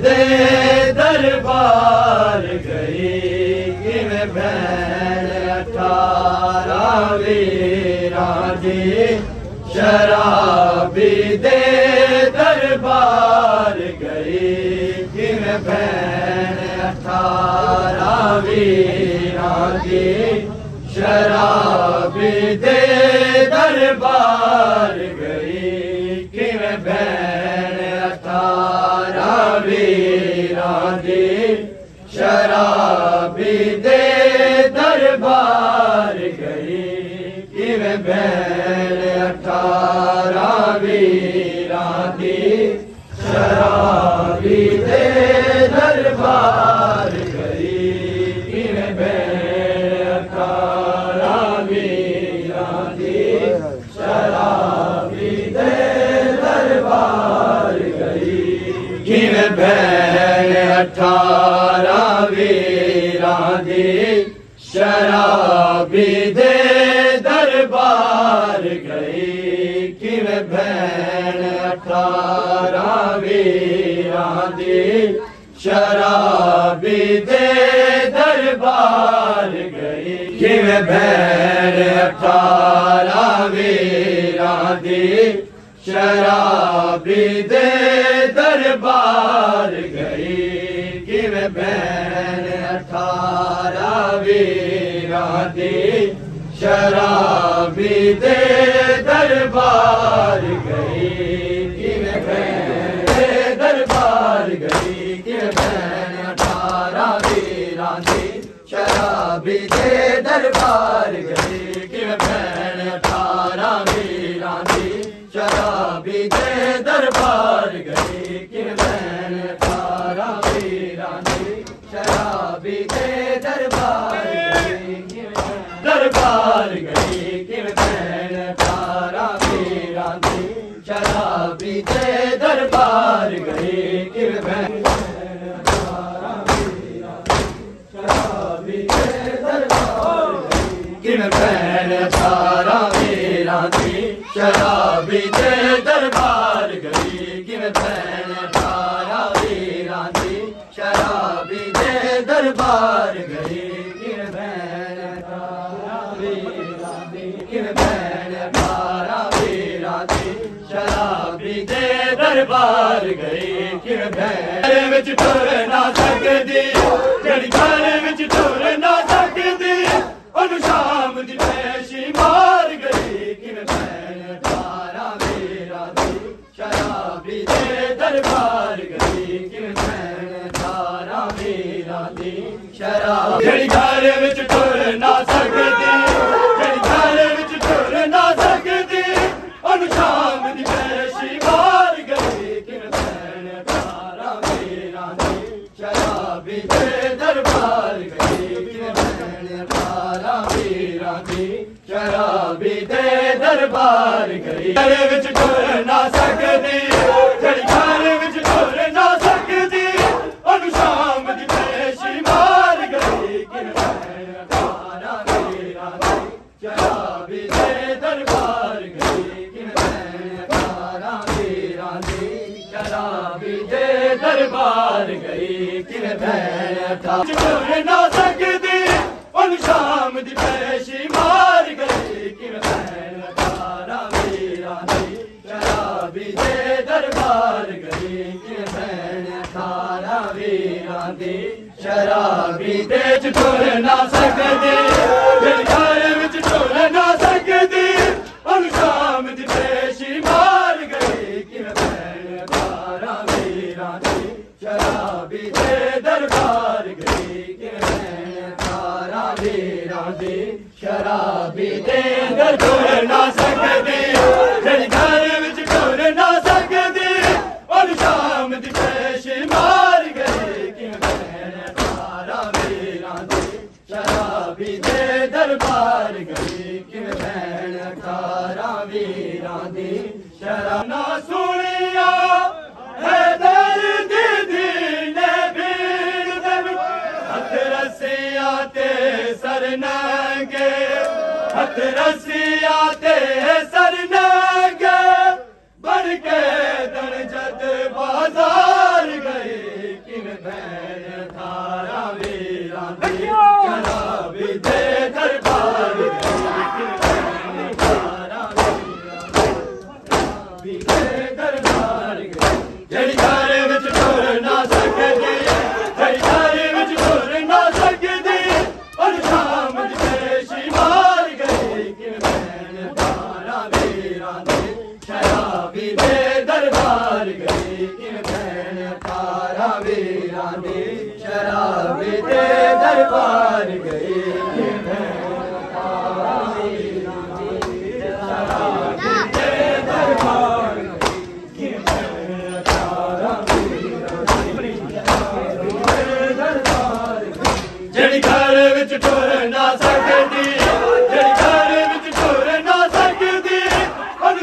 दे दरबार गई कि मैं भैन 18 वीरां दी शराबी दे दरबार गई कि मैं भैन 18 वीरां दी शराबी दे दरबार गई कि मैं भैन 18 वीरां दी शराबी दे दरबार गई कि मैं भैन 18 वीरां दी शराबी दे दरबार गई कि मैं भैन 18 वीरां दी शराबी दे दरबार गई कि मैं भैन 18 वीरां दी शराबी दे दरबार गई कि मैं भैन 18 वीरां दी शराबी दे दरबार गई कि मैं भैन 18 वीरां दी शराबी दे दरबार गई कि मैं भैन 18 वीरां दी शराबी दे दरबार गई कि मैं भैन दरबार गई कि मैं भैन 18 वीरां दी शराबी दे दरबार गई कि मैं भैन 18 वीरां दी शराबी दे दरबार गई कि मैं भैन 18 वीरां दी शराबी दे दरबार गई कि मैं दरबार गई कि मैं भैन 18 वीरां दी शराबी दे दरबार गई कि मैं भैन 18 वीरां दी शराबी दे दरबार गई कि मैं भैन 18 वीरां दी शराबी दे दरबार गई कि मैं भैन 18 वीरां दी शराबी दे दरबार गई कि मैं भैन 18 वीरां दी कि मैं भैन 18 वीरां दी शराबी दे दरबार गई कि मैं भैन विच टुर ना सकदी जड़ी घर विच टुर ना सकदी ओनू शाम दी पेशी मार गई कि मैं भैन 18 वीरां दी शराबी दे दरबार गई कि मैं भैन 18 वीरां दी शराबी जड़ी घर विच टुर ना सकदी जड़ी घर विच टुर ना सकदी ओनू शाम दी पेशी मार गई कि मैं भैन 18 वीरां दी शराबी दे दरबार गई कि मैं भैन 18 वीरां दी शराबी दे दरबार गई घर विच टुर ना सकदी जड़ी घर विच टुर ना सकदी ओनू शाम दी पेशी मार गई कि मैं भैन 18 वीरां दी शराबी दे दरबार गई कि मैं भैन 18 वीरां दी शराबी दे दरबार गई कि मैं भैन 18 टुर ना सकदी ओनू शाम दी पेशी मार गई कि मैं भैन 18 वीरां दी शराबी दे दरबार गई कि मैं भैन 18 वीरां दी शराबी दे टुर ना सकदी जड़ी घर विच टुर ना सकदी ओनू शाम दी पेशी मार गई कि मैं भैन 18 वीरां दी शराबी दे दरबार गई कि मैं भैन 18 वीरां दी शराबी दे टुर ना सकदी जड़ी घर विच टुर शराब ना सुनिया हैदर दीदी ने भीड़ दे हथ रस्सियां ते सर नंगे हथ रस्सियां ते सर नंगे बन के दन जद बाजार गए किन भैन थारा वीरां दी शराबी दे दरबार गए किन भैन थारा वीरां दी दरबार गए जड़ी घर विच टुर ना सकदी जड़ी घर विच टुर ना सकदी और शाम दी पेशी मार गए किन भैन थारा वीरां दी शराबी दे दरबार गए किन भैन थारा वीरां दी शराबी दे दरबार गए किन भैन थारा वीरां दी शराबी दे दरबार गए किन भैन थारा वीरां दी दरबार जड़ी घर विच टुर ना सकदी जड़ी घर विच टुर ना सकदी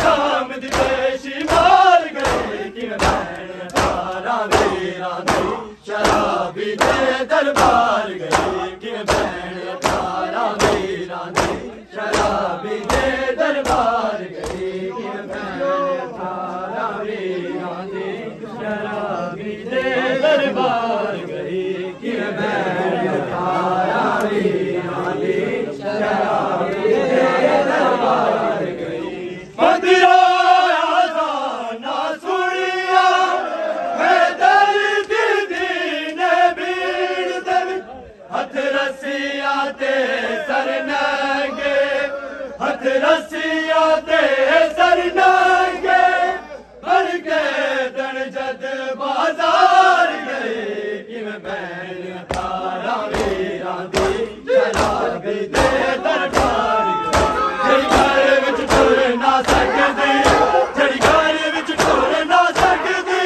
शाम दी पेशी मार गए किन भैन थारा वीरां दी शराबी दे दरबार गए किन भैन थारा वीरां दी शराबी दे दरबार गए किन भैन थारा वीरां दी शराबी दे दरबार गए किन भैन थारा वीरां दी शराबी दे दरबार गए मदिरा ना सुनिया हैदर दीदी ने भीड़ दे हथ रस्सियां ते सर नंगे हथ रस्सियां ते सर नंगे बन के दन जद बाजार गए किन भैन थारा वीरां दी शराबी दे दरबार गए घर विच टुर ना सकदी जड़ी घर विच टुर ना सकदी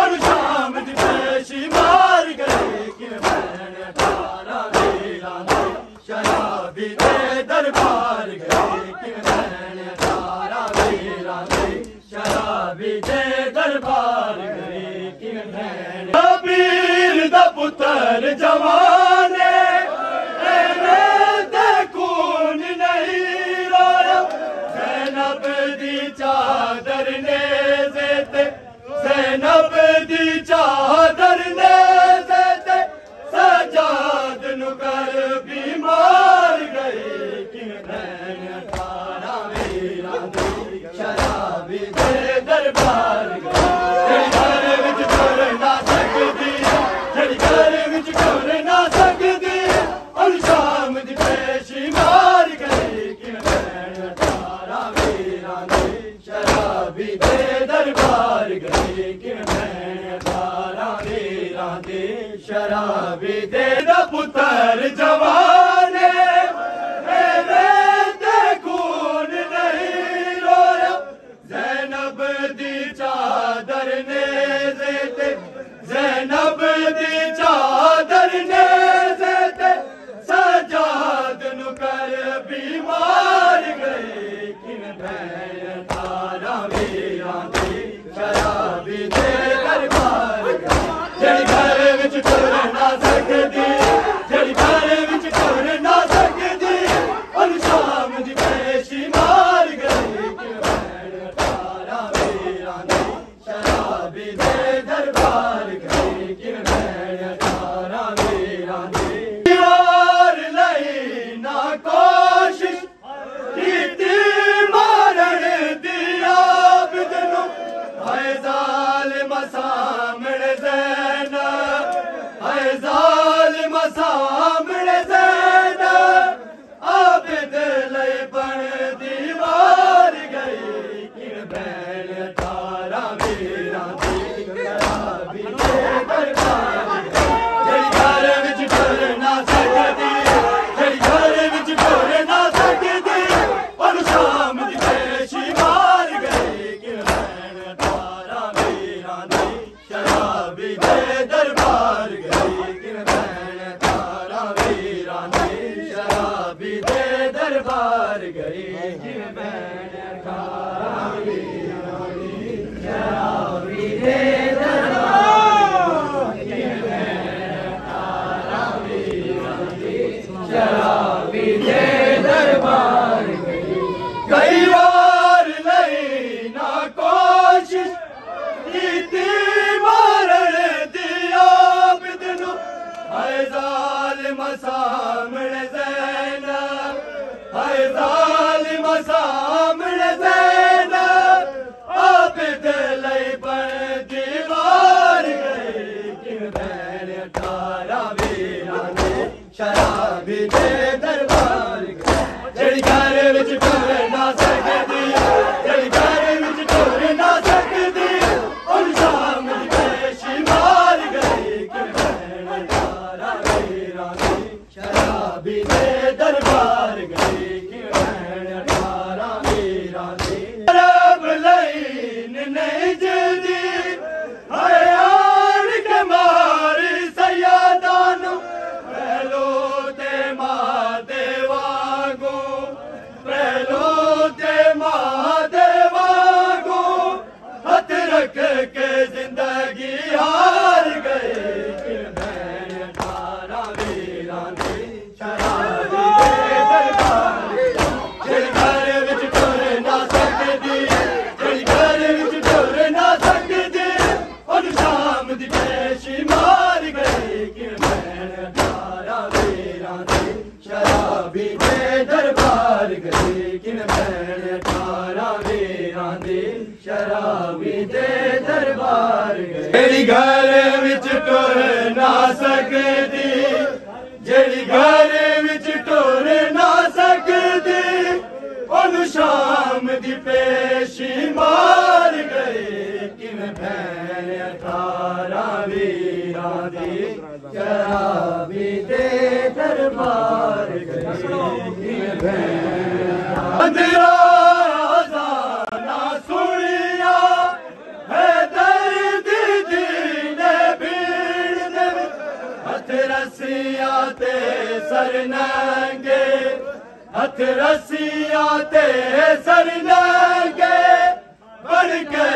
और शाम दी पेशी मार गए किन भैन थारा वीरां दी शराबी दे दरबार गए किन भैन थारा वीरां दी शराबी दे दरबार गए किन भैन पीर दा पुत्तर जवाने खून नहीं रोया ज़ैनब दी चादर ने ज़ेते ज़ैनब दी चादर ने ज़ेते सजाद नु कर बीमार गए किन भैन थारा वीरां दी शराबी दे दरबार गए जड़ी घर विच टुर ना सकदी जड़ी घर विच टुर ना सकदी और शाम दी पेशी मार गए किन भैन थारा वीरां दी शराबी दे दरबार गए किन भैन थारा वीरां दी शराबी दे पुत्तर जवाने ते खून नहीं रोया ज़ैनब दी चादर ने ज़ेते ज़ैनब दी चादर ने ज़ेते सजाद नु कर बीमार गए किन भैन थारा वीरां दी शराबी दे दरबार गए जड़ी घर विच टुर ना सकदी जड़ी घर विच टुर ना सकदी और शाम दी पेशी मार गए किन भैन थारा वीरां दी शराबी दे दरबार गए किन भैन थारा वीरां दी ना कोशिश कीती मारन दी आबिद नू हाय ज़ालिमा सामणे ज़ैनब हाय ज़ालिमा सामणे ज़ैनब आबिद लई बन दीवार गई किन भैन थारा वीरां दी शराबी दे दरबार बख्शिश कीती मारण दी आबिद नू हाय ज़ालिम सामने ज़ैनब हाय ज़ालिम सामने ज़ैनब आबिद लई बन दीवार गई कि भैन 18 वीरां दे शराबी दे दरबार जड़ी घर विच टुर ना सकदी जड़ी घर विच टुर ना सकदी उन शाम दी पेशी मार गई कि भैन 18 वीरां दे शराबी दे दरबार गई कि भैन 18 वीरां दे रब लई नहीं जदी हाय आन के मारी सैयदानू पहलो ते माते वागो पहलो ते माते वागो हथ रख के जिंदगी हार गए कि भैन 18 वीरां दे शराबी दे दरबार जड़ी घर विच टुर ना सकदी जड़ी घर विच टुर ना सकदी उन शाम दी पेशी मार गई कि भैन 18 वीरां दे शराबी दे दरबार गई कि भैन 18 वीरां दे शराबी दे दरबार गई जड़ी घर विच टुर ना सकदी जड़ी घर विच टुर ना सकदी उन शाम दी पेशी मार गई कि भैन 18 वीरां दे शराबी दे दरबार गई कि भैन ना सुनिया है दर्द दी ने भीड़ दे हथ रस्सियां ते सर नंगे हथ रस्सियां ते सर नंगे बन के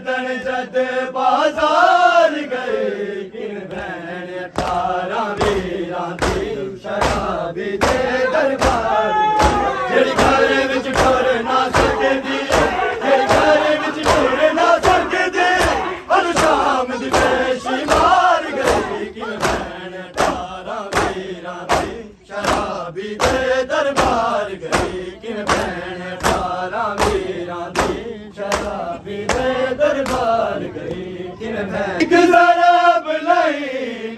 दन जद बाजार गए कि भैन 18 वीरां दे शराबी दे दरबार जड़ी घर विच टुर ना सकदी जड़ी घर विच टुर ना सकदी उन शाम दी पेशी मार गई कि भैन 18 वीरां दे शराबी दे दरबार गई कि भैन 18 वीरां दे शराबी दे दरबार गई कि भैन ज़रब लई